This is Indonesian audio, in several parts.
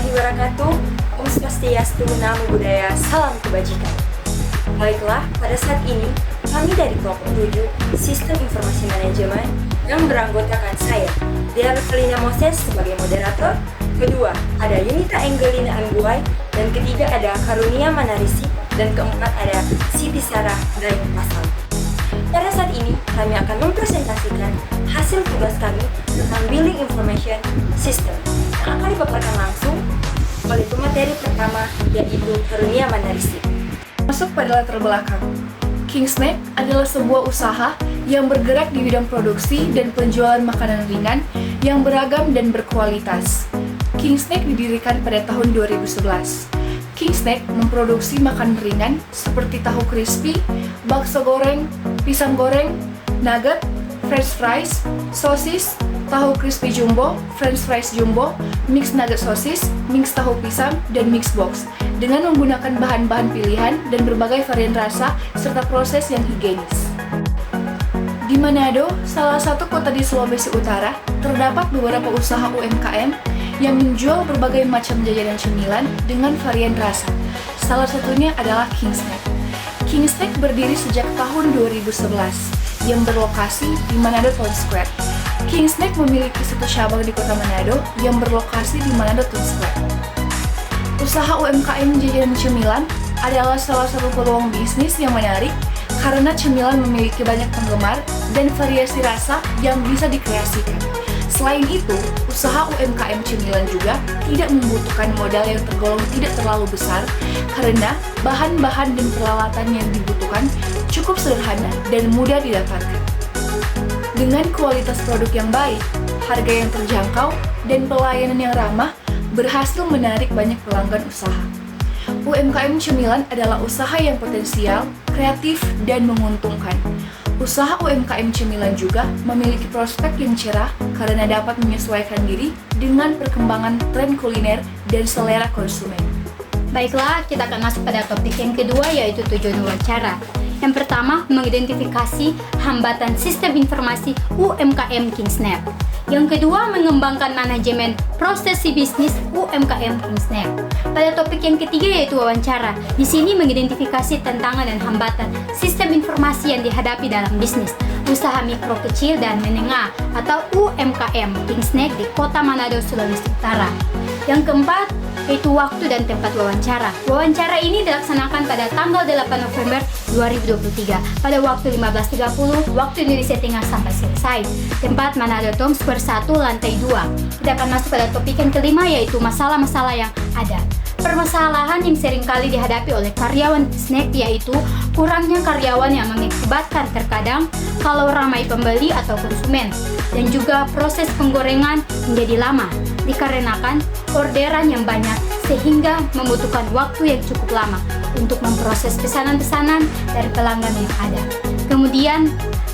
wabarakatuh. Om Swastiastu, Namo Buddhaya, salam kebajikan. Baiklah, pada saat ini kami dari kelompok 7 Sistem Informasi Manajemen yang beranggotakan saya, Dea Felina Moses sebagai moderator, kedua ada Yunita Angelina Angguai, dan ketiga ada Karunia Manarisi, dan keempat ada Siti Sarah Daeng Pasal. Pada saat ini kami akan mempresentasikan hasil tugas kami tentang Billing Information System yang akan dipaparkan langsung oleh pemateri pertama, yaitu Karunia Manarisi. Masuk pada latar belakang. Kingsnack adalah sebuah usaha yang bergerak di bidang produksi dan penjualan makanan ringan yang beragam dan berkualitas. Kingsnack didirikan pada tahun 2011. Kingsnack memproduksi makanan ringan seperti tahu crispy, bakso goreng, pisang goreng, nugget, french fries, sosis, tahu crispy jumbo, french fries jumbo, mix nugget sosis, mix tahu pisang, dan mix box dengan menggunakan bahan-bahan pilihan dan berbagai varian rasa serta proses yang higienis. Di Manado, salah satu kota di Sulawesi Utara, terdapat beberapa usaha UMKM yang menjual berbagai macam jajanan cemilan dengan varian rasa. Salah satunya adalah Kingsnack. Kingsnack berdiri sejak tahun 2011 yang berlokasi di Manado Town Square. Kingsnack memiliki satu cabang di kota Manado yang berlokasi di Manado Town Square. Usaha UMKM jajanan cemilan adalah salah satu peluang bisnis yang menarik karena cemilan memiliki banyak penggemar dan variasi rasa yang bisa dikreasikan. Selain itu, usaha UMKM cemilan juga tidak membutuhkan modal yang tergolong tidak terlalu besar karena bahan-bahan dan peralatan yang dibutuhkan cukup sederhana dan mudah didapatkan. Dengan kualitas produk yang baik, harga yang terjangkau, dan pelayanan yang ramah, berhasil menarik banyak pelanggan usaha. UMKM cemilan adalah usaha yang potensial, kreatif, dan menguntungkan. Usaha UMKM cemilan juga memiliki prospek yang cerah karena dapat menyesuaikan diri dengan perkembangan tren kuliner dan selera konsumen. Baiklah, kita akan masuk pada topik yang kedua, yaitu tujuan wawancara. Yang pertama, mengidentifikasi hambatan sistem informasi UMKM Kingsnack. Yang kedua, mengembangkan manajemen prosesi bisnis UMKM Kingsnack. Pada topik yang ketiga yaitu wawancara. Di sini mengidentifikasi tantangan dan hambatan sistem informasi yang dihadapi dalam bisnis usaha mikro kecil dan menengah atau UMKM Kingsnack di Kota Manado, Sulawesi Utara. Yang keempat, yaitu waktu dan tempat wawancara. Wawancara ini dilaksanakan pada tanggal 8 November 2023 pada waktu 15.30 waktu Indonesia Tengah sampai selesai. Tempat Manado Town Square 1 lantai 2. Kita akan masuk pada topik yang kelima, yaitu masalah-masalah yang ada. Permasalahan yang seringkali dihadapi oleh karyawan Kingsnack yaitu kurangnya karyawan yang mengakibatkan terkadang kalau ramai pembeli atau konsumen, dan juga proses penggorengan menjadi lama dikarenakan orderan yang banyak sehingga membutuhkan waktu yang cukup lama untuk memproses pesanan-pesanan dari pelanggan yang ada. Kemudian,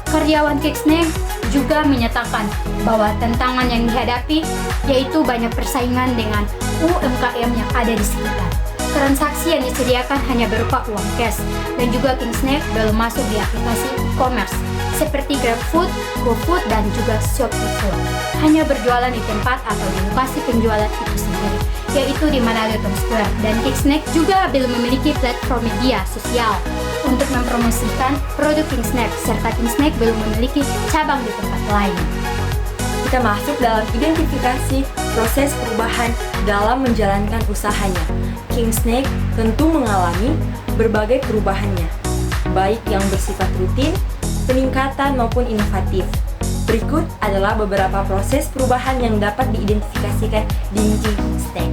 karyawan Kingsnack juga menyatakan bahwa tantangan yang dihadapi yaitu banyak persaingan dengan UMKM yang ada di sekitar. Transaksi yang disediakan hanya berupa uang cash, dan juga Kingsnack belum masuk di aplikasi e-commerce seperti GrabFood, GoFood, dan juga ShopeeFood. Hanya berjualan di tempat atau di lokasi penjualan itu sendiri, yaitu di Manado Town Square. Dan Kingsnack juga belum memiliki platform media sosial untuk mempromosikan produk Kingsnack, serta Kingsnack belum memiliki cabang di tempat lain. Kita masuk dalam identifikasi proses perubahan dalam menjalankan usahanya. Kingsnack tentu mengalami berbagai perubahannya, baik yang bersifat rutin, peningkatan maupun inovatif. Berikut adalah beberapa proses perubahan yang dapat diidentifikasikan di Kingsnack.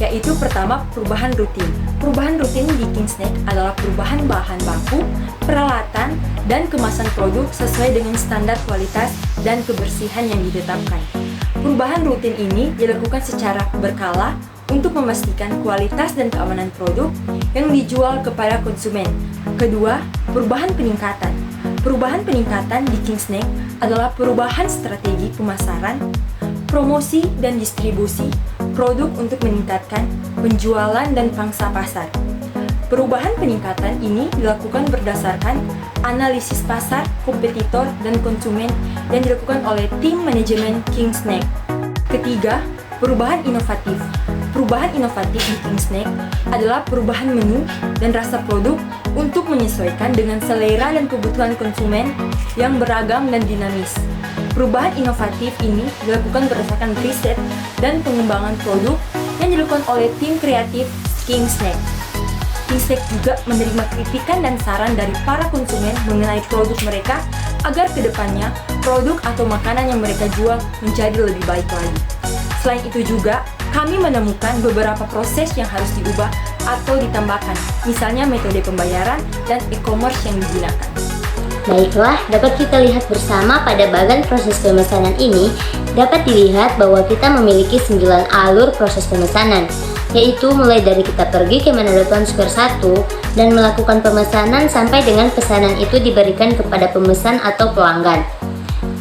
Yaitu pertama, perubahan rutin. Perubahan rutin di Kingsnack adalah perubahan bahan baku, peralatan, dan kemasan produk sesuai dengan standar kualitas dan kebersihan yang ditetapkan. Perubahan rutin ini dilakukan secara berkala untuk memastikan kualitas dan keamanan produk yang dijual kepada konsumen. Kedua, perubahan peningkatan. Perubahan peningkatan di Kingsnack adalah perubahan strategi pemasaran, promosi dan distribusi produk untuk meningkatkan penjualan dan pangsa pasar. Perubahan peningkatan ini dilakukan berdasarkan analisis pasar, kompetitor, dan konsumen yang dilakukan oleh tim manajemen Kingsnack. Ketiga, perubahan inovatif. Perubahan inovatif di Kingsnake adalah perubahan menu dan rasa produk untuk menyesuaikan dengan selera dan kebutuhan konsumen yang beragam dan dinamis. Perubahan inovatif ini dilakukan berdasarkan riset dan pengembangan produk yang dilakukan oleh tim kreatif Kingsnake. Kingsnake juga menerima kritikan dan saran dari para konsumen mengenai produk mereka agar kedepannya produk atau makanan yang mereka jual menjadi lebih baik lagi. Selain itu juga, kami menemukan beberapa proses yang harus diubah atau ditambahkan, misalnya metode pembayaran dan e-commerce yang digunakan. Baiklah, dapat kita lihat bersama pada bagian proses pemesanan ini, dapat dilihat bahwa kita memiliki 9 alur proses pemesanan, yaitu mulai dari kita pergi ke Manado Town Square 1 dan melakukan pemesanan sampai dengan pesanan itu diberikan kepada pemesan atau pelanggan.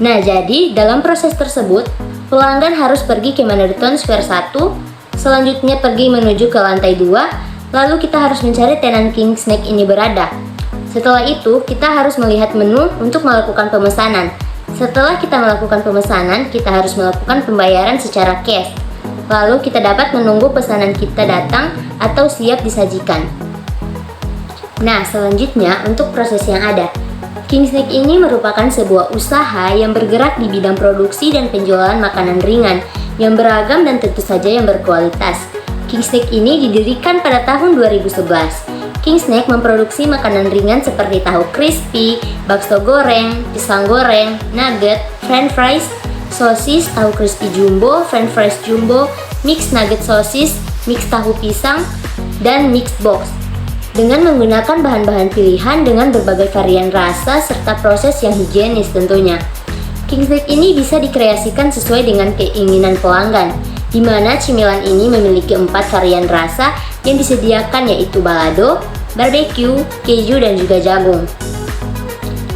Nah, jadi dalam proses tersebut, pelanggan harus pergi ke Manado Town Square 1, selanjutnya pergi menuju ke lantai 2, lalu kita harus mencari tenan Kingsnake ini berada. Setelah itu, kita harus melihat menu untuk melakukan pemesanan. Setelah kita melakukan pemesanan, kita harus melakukan pembayaran secara cash. Lalu kita dapat menunggu pesanan kita datang atau siap disajikan. Nah, selanjutnya untuk proses yang ada. Kingsnake ini merupakan sebuah usaha yang bergerak di bidang produksi dan penjualan makanan ringan yang beragam dan tentu saja yang berkualitas. Kingsnake ini didirikan pada tahun 2011. Kingsnake memproduksi makanan ringan seperti tahu crispy, bakso goreng, pisang goreng, nugget, french fries, sosis, tahu crispy jumbo, french fries jumbo, mix nugget sosis, mix tahu pisang, dan mix box. Dengan menggunakan bahan-bahan pilihan dengan berbagai varian rasa serta proses yang higienis tentunya. Kingsnake ini bisa dikreasikan sesuai dengan keinginan pelanggan, di mana cemilan ini memiliki 4 varian rasa yang disediakan, yaitu balado, barbecue, keju, dan juga jagung.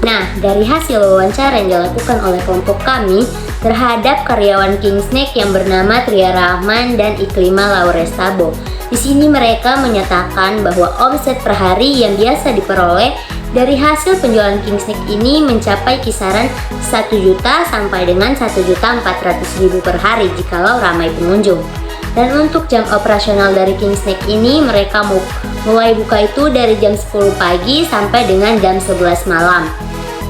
Nah, dari hasil wawancara yang dilakukan oleh kelompok kami terhadap karyawan Kingsnake yang bernama Tria Rahman dan Iklima Lauresabo, di sini mereka menyatakan bahwa omset per hari yang biasa diperoleh dari hasil penjualan Kingsnake ini mencapai kisaran 1 juta sampai dengan 1.400.000 per hari jikalau ramai pengunjung. Dan untuk jam operasional dari Kingsnake ini, mereka mulai buka itu dari jam 10 pagi sampai dengan jam 11 malam.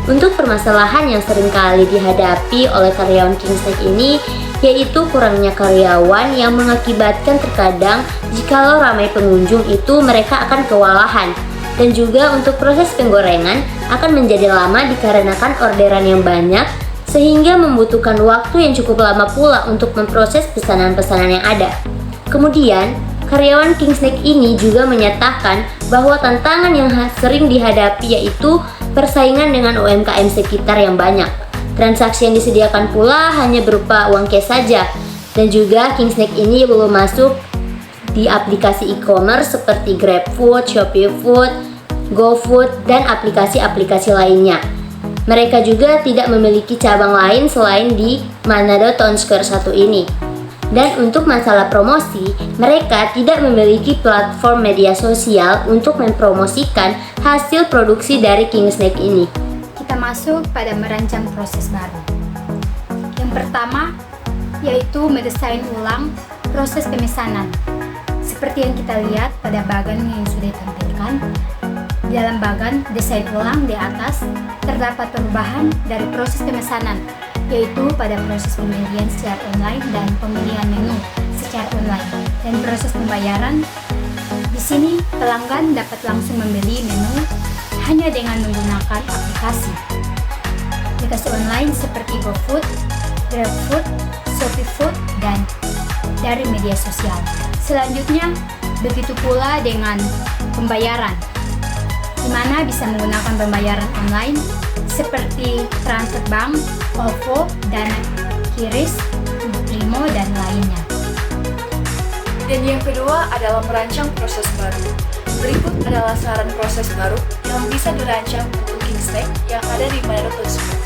Untuk permasalahan yang sering kali dihadapi oleh karyawan Kingsnake ini, yaitu kurangnya karyawan yang mengakibatkan terkadang jikalau ramai pengunjung itu mereka akan kewalahan. Dan juga untuk proses penggorengan akan menjadi lama dikarenakan orderan yang banyak, sehingga membutuhkan waktu yang cukup lama pula untuk memproses pesanan-pesanan yang ada. Kemudian, karyawan Kingsnake ini juga menyatakan bahwa tantangan yang sering dihadapi yaitu persaingan dengan UMKM sekitar yang banyak. Transaksi yang disediakan pula hanya berupa uang cash saja. Dan juga Kingsnake ini belum masuk di aplikasi e-commerce seperti GrabFood, ShopeeFood, GoFood, dan aplikasi-aplikasi lainnya. Mereka juga tidak memiliki cabang lain selain di Manado Town Square 1 ini. Dan untuk masalah promosi, mereka tidak memiliki platform media sosial untuk mempromosikan hasil produksi dari Kingsnake ini. Kita masuk pada merancang proses baru. Yang pertama, yaitu mendesain ulang proses pemesanan. Seperti yang kita lihat pada bagan yang sudah ditampilkan, di dalam bagan desain ulang di atas terdapat perubahan dari proses pemesanan, yaitu pada proses pembelian secara online dan pemilihan menu secara online, dan proses pembayaran. Di sini pelanggan dapat langsung membeli menu hanya dengan menggunakan aplikasi online seperti GoFood, GrabFood, ShopeeFood, dan dari media sosial. Selanjutnya, begitu pula dengan pembayaran, di mana bisa menggunakan pembayaran online seperti transfer bank, OVO, Dana Kiris, Primo, dan lainnya. Dan yang kedua adalah merancang proses baru. Berikut adalah saran proses baru yang bisa dirancang untuk Kingsnake yang ada di Manado Town Square,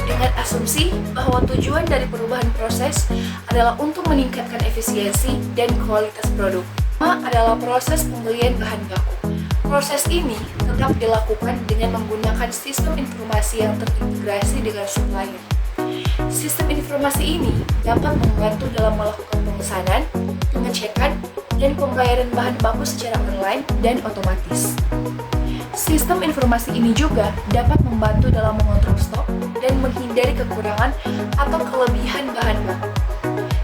dengan asumsi bahwa tujuan dari perubahan proses adalah untuk meningkatkan efisiensi dan kualitas produk. Pertama adalah proses pembelian bahan baku. Proses ini tetap dilakukan dengan menggunakan sistem informasi yang terintegrasi dengan supplier. Sistem informasi ini dapat membantu dalam melakukan pemesanan, pengecekan, dan pembayaran bahan baku secara online dan otomatis. Sistem informasi ini juga dapat membantu dalam mengontrol stok dan menghindari kekurangan atau kelebihan bahan baku.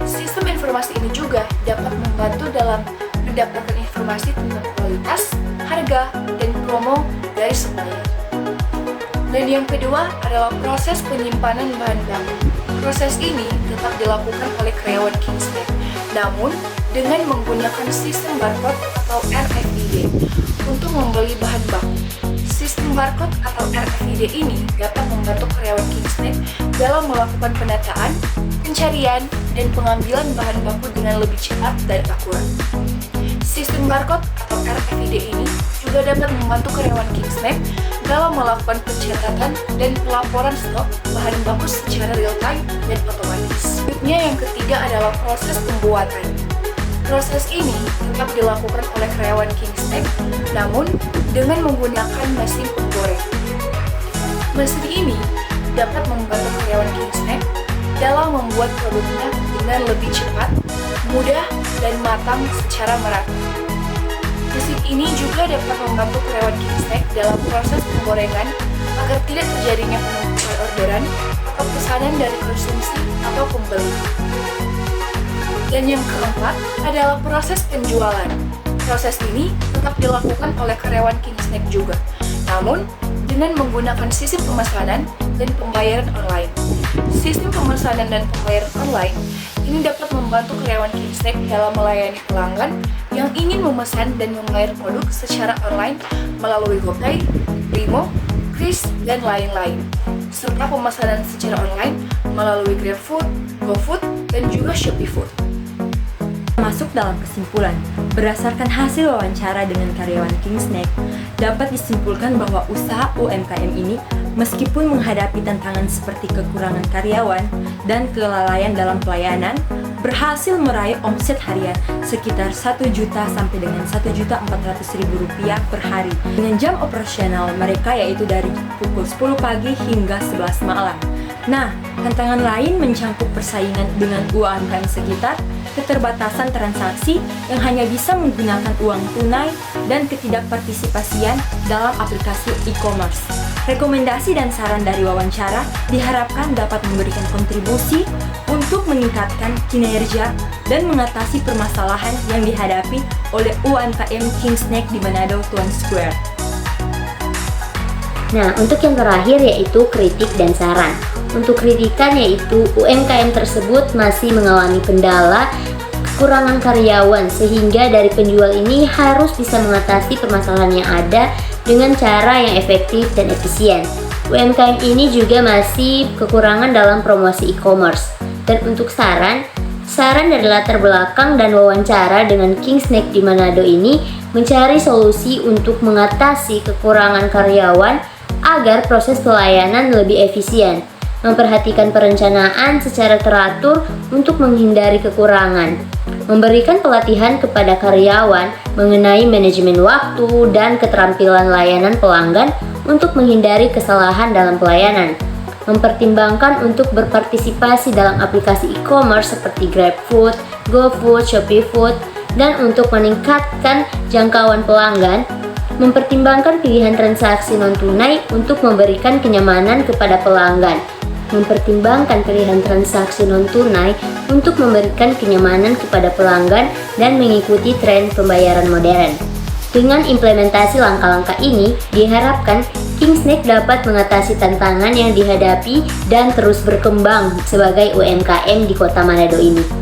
Sistem informasi ini juga dapat membantu dalam mendapatkan informasi tentang kualitas, harga, dan promo dari supplier. Dan yang kedua adalah proses penyimpanan bahan baku. Proses ini tetap dilakukan oleh karyawan Kingsnake, namun dengan menggunakan sistem barcode atau RFID untuk membeli bahan baku. Sistem barcode atau RFID ini dapat membantu karyawan Kingsnake dalam melakukan penataan, pencarian, dan pengambilan bahan baku dengan lebih cepat dan akurat. Sistem barcode atau RFID ini juga dapat membantu karyawan Kingsnake dalam melakukan pencatatan dan pelaporan stok bahan baku secara real-time dan otomatis. Selanjutnya yang ketiga adalah proses pembuatan. Proses ini tetap dilakukan oleh karyawan Kingsnake, namun dengan menggunakan mesin penggoreng. Mesin ini dapat membantu karyawan Kingsnake dalam membuat produknya dengan lebih cepat, mudah, dan matang secara merata. Mesin ini juga dapat membantu karyawan Kingsnake dalam proses penggorengan agar tidak terjadinya penumpukan orderan atau pesanan dari konsumsi atau pembeli. Dan yang keempat adalah proses penjualan. Proses ini tetap dilakukan oleh karyawan Kingsnake juga, namun dengan menggunakan sistem pemesanan dan pembayaran online. Sistem pemesanan dan pembayaran online ini dapat membantu karyawan Kingsnake dalam melayani pelanggan yang ingin memesan dan membayar produk secara online melalui GoPay, Brimo, Kris, dan lain-lain, serta pemesanan secara online melalui GrabFood, GoFood, dan juga ShopeeFood. Masuk dalam kesimpulan, berdasarkan hasil wawancara dengan karyawan Kingsnake, dapat disimpulkan bahwa usaha UMKM ini meskipun menghadapi tantangan seperti kekurangan karyawan dan kelalaian dalam pelayanan, berhasil meraih omset harian sekitar 1 juta sampai dengan 1.400.000 rupiah per hari dengan jam operasional mereka yaitu dari pukul 10 pagi hingga 11 malam. Nah, tantangan lain mencangkup persaingan dengan UMKM sekitar, keterbatasan transaksi yang hanya bisa menggunakan uang tunai, dan ketidakpartisipasian dalam aplikasi e-commerce. Rekomendasi dan saran dari wawancara diharapkan dapat memberikan kontribusi untuk meningkatkan kinerja dan mengatasi permasalahan yang dihadapi oleh UMKM Kingsnake di Manado Tuan Square. Nah, untuk yang terakhir yaitu kritik dan saran. Untuk kritikan yaitu UMKM tersebut masih mengalami kendala kekurangan karyawan sehingga dari penjual ini harus bisa mengatasi permasalahan yang ada dengan cara yang efektif dan efisien. UMKM ini juga masih kekurangan dalam promosi e-commerce. Dan untuk saran dari latar belakang dan wawancara dengan Kingsnake di Manado ini mencari solusi untuk mengatasi kekurangan karyawan agar proses pelayanan lebih efisien, memperhatikan perencanaan secara teratur untuk menghindari kekurangan, memberikan pelatihan kepada karyawan mengenai manajemen waktu dan keterampilan layanan pelanggan untuk menghindari kesalahan dalam pelayanan, mempertimbangkan untuk berpartisipasi dalam aplikasi e-commerce seperti GrabFood, GoFood, ShopeeFood, dan untuk meningkatkan jangkauan pelanggan, mempertimbangkan pilihan transaksi non-tunai untuk memberikan kenyamanan kepada pelanggan, mempertimbangkan pilihan transaksi non-tunai untuk memberikan kenyamanan kepada pelanggan dan mengikuti tren pembayaran modern. Dengan implementasi langkah-langkah ini, diharapkan Kingsnake dapat mengatasi tantangan yang dihadapi dan terus berkembang sebagai UMKM di Kota Manado ini.